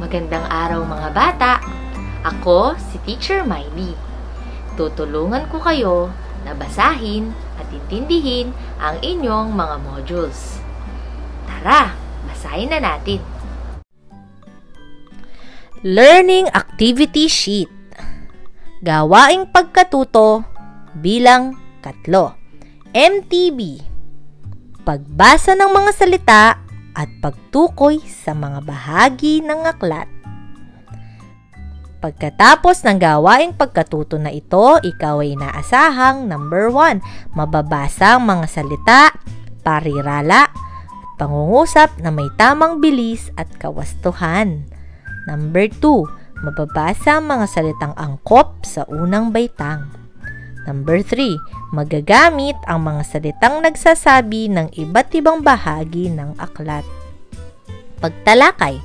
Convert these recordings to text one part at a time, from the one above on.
Magandang araw mga bata! Ako si Teacher Miley. Tutulungan ko kayo na basahin at intindihin ang inyong mga modules. Tara, basahin na natin. Learning Activity Sheet. Gawaing pagkatuto bilang 3. MTB. Pagbasa ng mga salita at pagtukoy sa mga bahagi ng aklat. Pagkatapos ng gawaing pagkatuto na ito, ikaw ay inaasahang 1. Mababasa ang mga salita, parirala, at pangungusap na may tamang bilis at kawastuhan. 2. Mababasa ang mga salitang angkop sa unang baitang. 3. Magagamit ang mga salitang nagsasabi ng iba't ibang bahagi ng aklat. Pagtalakay.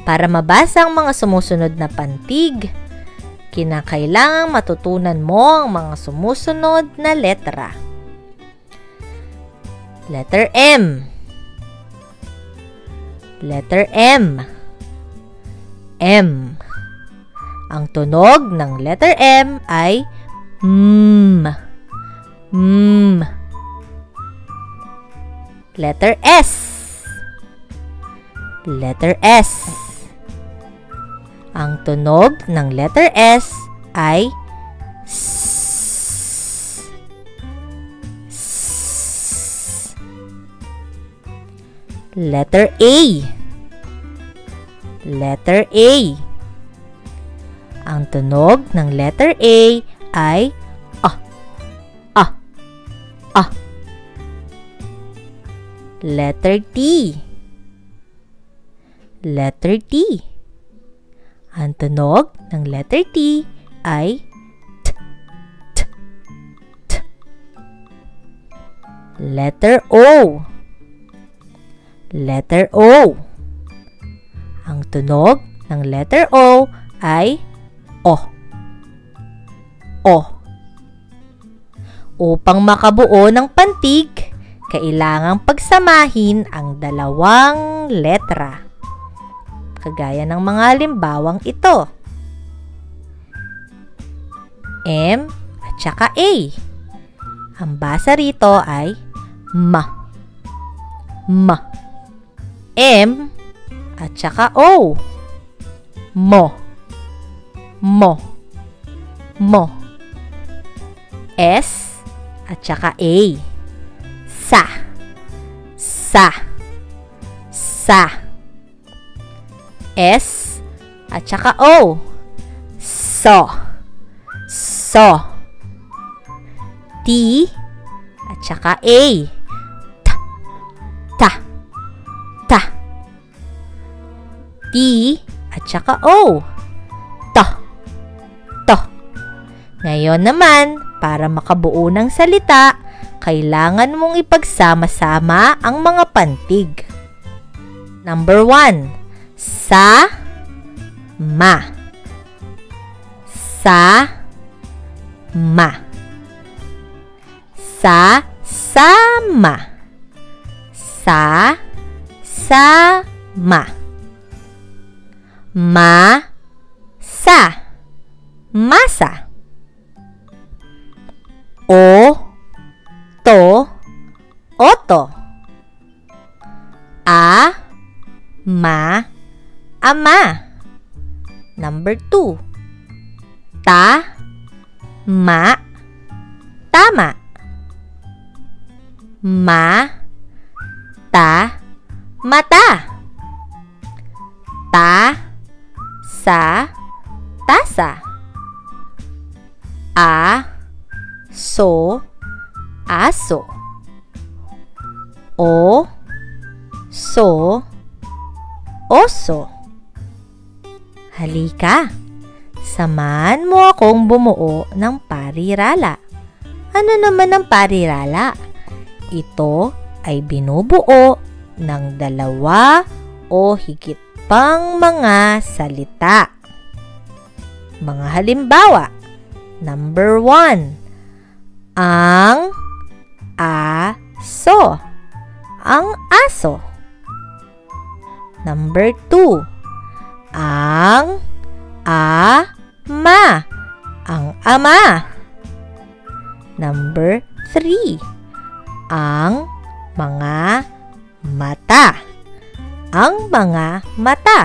Para mabasa ang mga sumusunod na pantig, kinakailangang matutunan mo ang mga sumusunod na letra. Letter M. Letter M. M. Ang tunog ng letter M ay Letter S. Letter S. Ang tunog ng letter S ay S. Letter A. Letter A. Ang tunog ng letter A ay Letter T. Letter T. Ang tunog ng letter T ay T. Letter O. Letter O. Ang tunog ng letter O ay O. O. Upang makabuo ng pantig, kailangang pagsamahin ang dalawang letra. Kagaya ng mga halimbawang ito. M at saka A. Ang basa rito ay ma. Ma. M at saka O. Mo. Mo. Mo. S at saka A. Sa. Sa. Sa. S at saka O. So. So. T at saka A. Ta. Ta. Ta. T at saka O. To. To. Ngayon naman, para makabuo ng salita, kailangan mong ipagsama-sama ang mga pantig. 1. Sa ma. Sa ma. Sa sama. Sa sama. Ma sa. Masa. O to. Oto. A ma. Ama. 2. Ta ma. Tama. Ma ta. Mata. Ta sa. Tasa. A so. Aso. O so. Oso. Halika, samahan mo akong bumuo ng parirala. Ano naman ang parirala? Ito ay binubuo ng 2 o higit pang mga salita. Mga halimbawa, 1. Ang aso. Ang aso. 2. Ang ama. Ang ama. Number 3. Ang mga mata. Ang mga mata.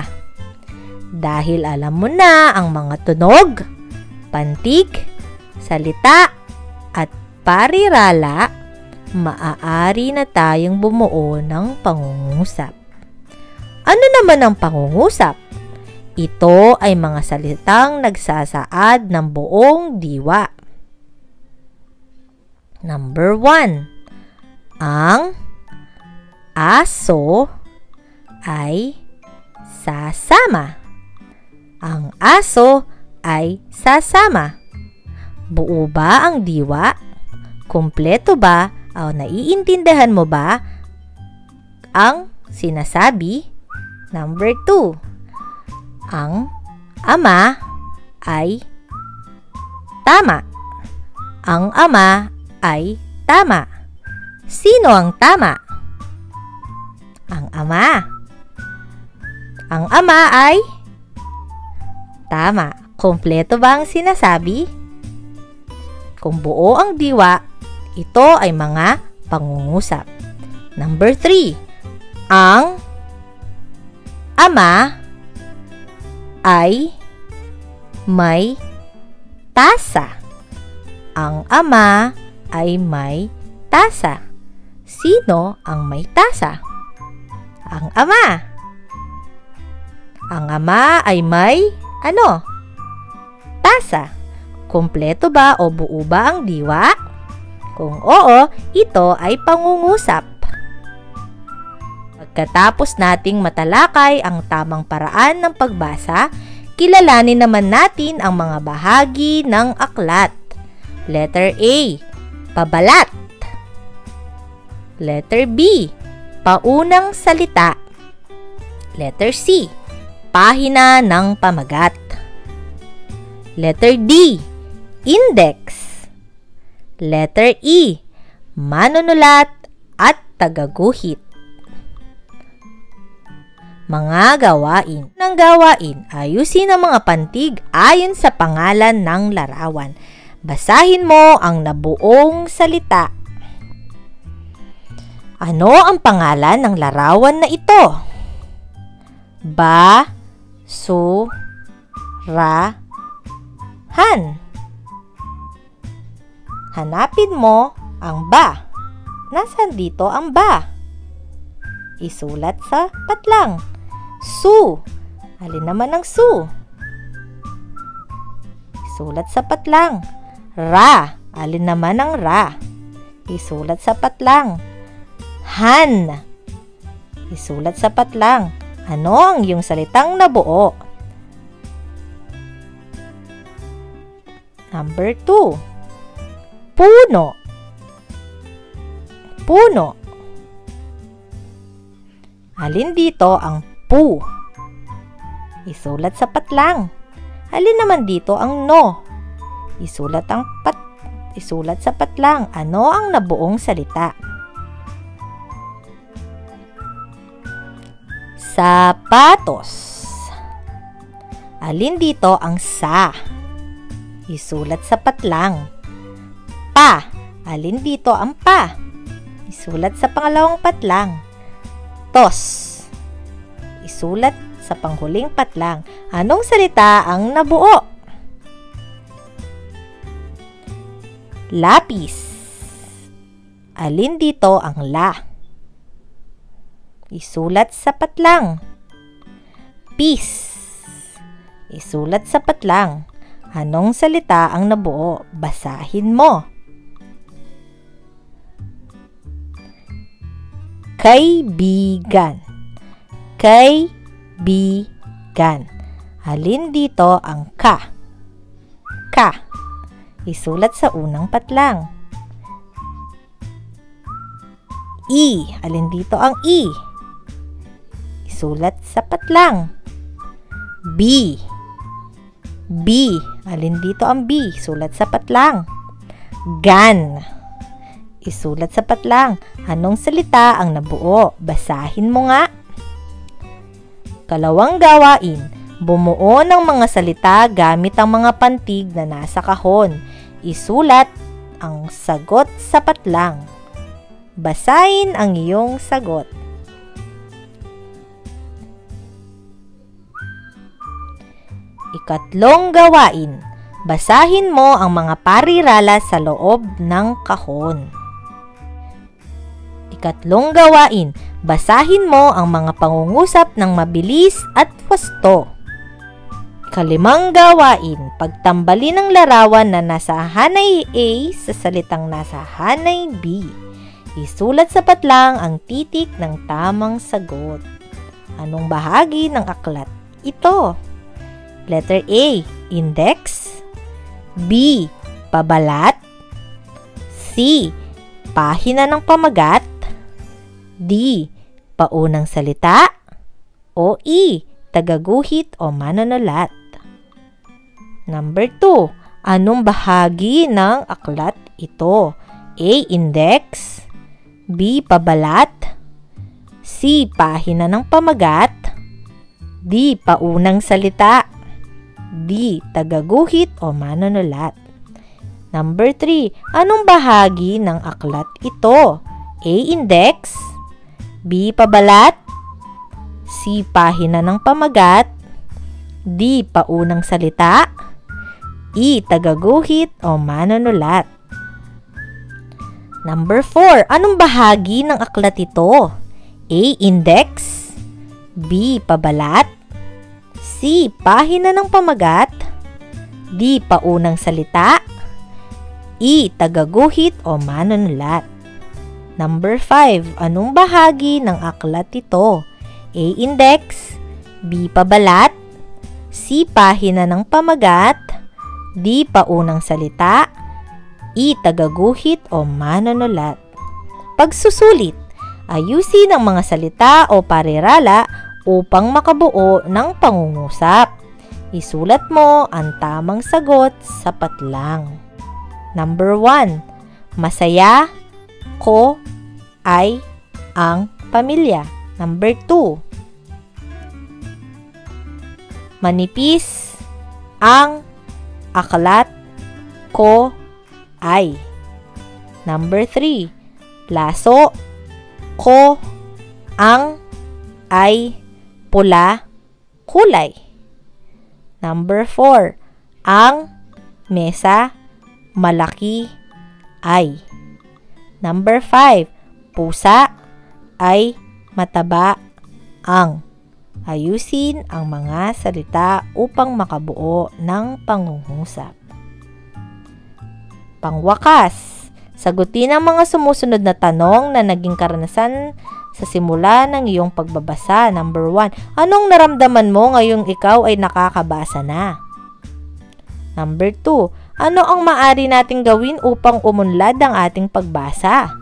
Dahil alam mo na ang mga tunog, pantig, salita, at parirala, maaari na tayong bumuo ng pangungusap. Ano naman ang pangungusap? Ito ay mga salitang nagsasaad ng buong diwa. Number 1. Ang aso ay sasama. Ang aso ay sasama. Buo ba ang diwa? Kumpleto ba o naiintindihan mo ba ang sinasabi? Number 2. Ang ama ay tama. Ang ama ay tama. Sino ang tama? Ang ama. Ang ama ay tama. Kumpleto ba ang sinasabi? Kung buo ang diwa, ito ay mga pangungusap. Number 3. Ang ama ay may tasa. Ang ama ay may tasa. Sino ang may tasa? Ang ama. Ang ama ay may tasa. Kumpleto ba o buo ba ang diwa? Kung oo, ito ay pangungusap. Pagkatapos nating matalakay ang tamang paraan ng pagbasa, kilalanin naman natin ang mga bahagi ng aklat. Letter A, pabalat. Letter B, paunang salita. Letter C, pahina ng pamagat. Letter D, index. Letter E, manunulat at tagaguhit. Mga gawain. Ng gawain, ayusin ang mga pantig ayon sa pangalan ng larawan. Basahin mo ang nabuong salita. Ano ang pangalan ng larawan na ito? Basurahan. Hanapin mo ang ba. Nasaan dito ang ba? Isulat sa patlang. Su. Alin naman ang su? Isulat sa patlang. Ra. Alin naman ang ra? Isulat sa patlang. Han. Isulat sa patlang. Ano ang iyong salitang nabuo? Number 2. Puno. Puno. Alin dito ang pu? Isulat sa patlang. Alin naman dito ang no? Isulat sa patlang. Ano ang nabuong salita? Sapatos. Alin dito ang sa? Isulat sa patlang. Pa. Alin dito ang pa? Isulat sa pangalawang patlang. Tos. Isulat sa panghuling patlang. Anong salita ang nabuo? Lapis. Alin dito ang la? Isulat sa patlang. Peace. Isulat sa patlang. Anong salita ang nabuo? Basahin mo. Kaibigan. Kaibigan. Alin dito ang ka? Ka. Isulat sa unang patlang. I. Alin dito ang i? Isulat sa patlang. B. B. Alin dito ang B? Sulat sa patlang. Gan. Isulat sa patlang. Anong salita ang nabuo? Basahin mo nga. Kalawang gawain. Bumuo ng mga salita gamit ang mga pantig na nasa kahon. Isulat ang sagot sa patlang. Basahin ang iyong sagot. Ikatlong gawain. Basahin mo ang mga parirala sa loob ng kahon. Ikatlong gawain. Basahin mo ang mga pangungusap ng mabilis at wasto. Ikalimang gawain. Pagtambalin ang larawan na nasa hanay A sa salitang nasa hanay B. Isulat sa patlang ang titik ng tamang sagot. Anong bahagi ng aklat ito? Letter A, index. B, pabalat. C, pahina ng pamagat. D, paunang salita. O E, tagaguhit o manunulat. Number 2, anong bahagi ng aklat ito? A, index. B, pabalat. C, pahina ng pamagat. D, paunang salita. D, tagaguhit o manunulat. Number 3, anong bahagi ng aklat ito? A, index. B, pabalat. C, pahina ng pamagat. D, paunang salita. E, tagaguhit o manunulat. Number 4, anong bahagi ng aklat ito? A, index. B, pabalat. C, pahina ng pamagat. D, paunang salita. E, tagaguhit o manunulat. Number 5, anong bahagi ng aklat ito? A, index. B, pabalat. C, pahina ng pamagat. D, paunang salita. E, tagaguhit o manunulat. Pagsusulit, ayusin ang mga salita o parirala upang makabuo ng pangungusap. Isulat mo ang tamang sagot sa patlang. Number 1. Masaya ko ay ang pamilya. Number 2. Manipis ang aklat ko ay. Number 3. Laso ko ang ay pula kulay. Number 4. Ang mesa malaki ay. Number 5. Pusa ay mataba ang. Ayusin ang mga salita upang makabuo ng pangungusap. Pangwakas, sagutin ang mga sumusunod na tanong na naging karanasan sa simula ng iyong pagbabasa. Number 1. Anong naramdaman mo ngayong ikaw ay nakakabasa na? Number 2. Ano ang maaari nating gawin upang umunlad ang ating pagbasa?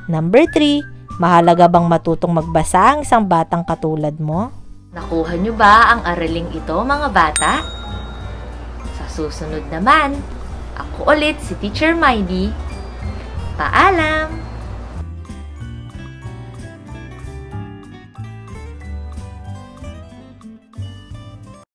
Number 3. Mahalaga bang matutong magbasa ang isang batang katulad mo? Nakuha niyo ba ang araling ito, mga bata? Sa susunod naman, ako ulit si Teacher Maidi. Paalam!